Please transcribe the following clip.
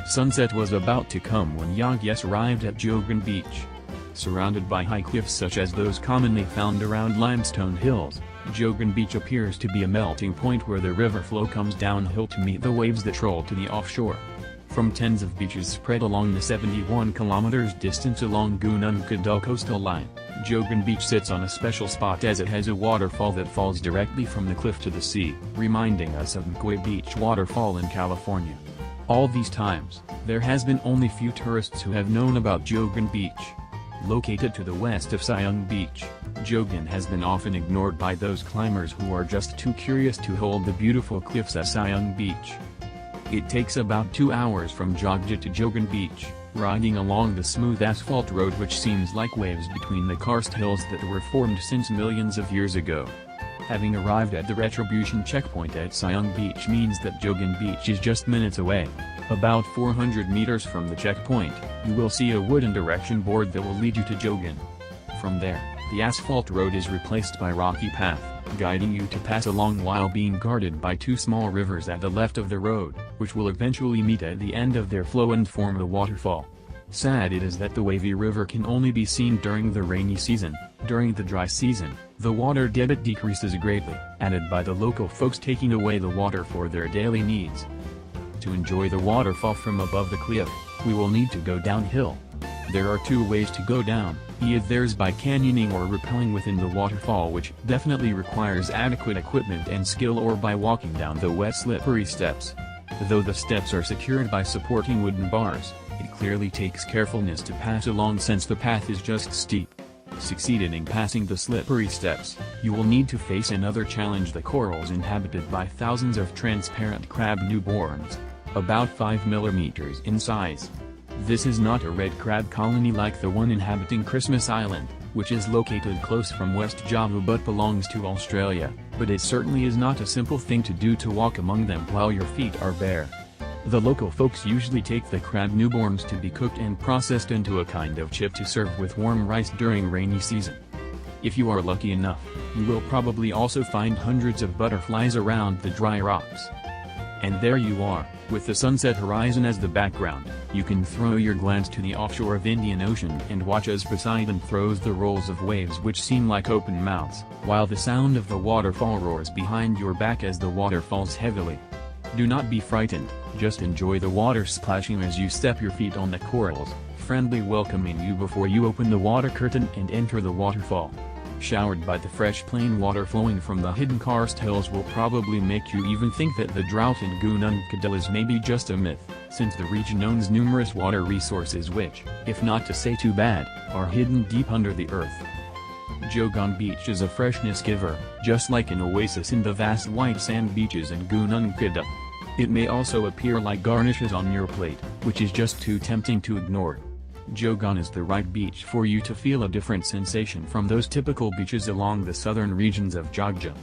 Sunset was about to come when YogYES arrived at JOGAN Beach. Surrounded by high cliffs such as those commonly found around limestone hills, JOGAN Beach appears to be a melting point where the river flow comes downhill to meet the waves that roll to the offshore. From tens of beaches spread along the 71 kilometers distance along Gunung Kidul coastal line, JOGAN Beach sits on a special spot as it has a waterfall that falls directly from the cliff to the sea, reminding us of YogYES Beach waterfall in California. All these times, there has been only few tourists who have known about JOGAN Beach. Located to the west of Sayang Beach, JOGAN has been often ignored by those climbers who are just too curious to hold the beautiful cliffs at Sayang Beach. It takes about 2 hours from Jogja to JOGAN Beach, riding along the smooth asphalt road which seems like waves between the karst hills that were formed since millions of years ago. Having arrived at the retribution checkpoint at Sayang Beach means that JOGAN Beach is just minutes away. About 400 meters from the checkpoint, you will see a wooden direction board that will lead you to JOGAN. From there, the asphalt road is replaced by rocky path, guiding you to pass along while being guarded by two small rivers at the left of the road, which will eventually meet at the end of their flow and form the waterfall. Sad it is that the wavy river can only be seen during the rainy season. During the dry season, the water debit decreases greatly, added by the local folks taking away the water for their daily needs. To enjoy the waterfall from above the cliff, we will need to go downhill. There are two ways to go down, either there's by canyoning or rappelling within the waterfall, which definitely requires adequate equipment and skill, or by walking down the wet slippery steps. Though the steps are secured by supporting wooden bars, it clearly takes carefulness to pass along since the path is just steep. Succeeded in passing the slippery steps, you will need to face another challenge: the corals inhabited by thousands of transparent crab newborns, about 5 millimeters in size. This is not a red crab colony like the one inhabiting Christmas Island, which is located close from West Java but belongs to Australia, but it certainly is not a simple thing to do to walk among them while your feet are bare. The local folks usually take the crab newborns to be cooked and processed into a kind of chip to serve with warm rice during rainy season. If you are lucky enough, you will probably also find hundreds of butterflies around the dry rocks. And there you are, with the sunset horizon as the background. You can throw your glance to the offshore of Indian Ocean and watch as Poseidon throws the rolls of waves which seem like open mouths, while the sound of the waterfall roars behind your back as the water falls heavily. Do not be frightened, just enjoy the water splashing as you step your feet on the corals, friendly welcoming you before you open the water curtain and enter the waterfall. Showered by the fresh plain water flowing from the hidden karst hills will probably make you even think that the drought in Gunung Kidul is maybe just a myth, since the region owns numerous water resources which, if not to say too bad, are hidden deep under the earth. JOGAN Beach is a freshness giver, just like an oasis in the vast white sand beaches in Gunung Kidul. It may also appear like garnishes on your plate, which is just too tempting to ignore. JOGAN is the right beach for you to feel a different sensation from those typical beaches along the southern regions of Jogja.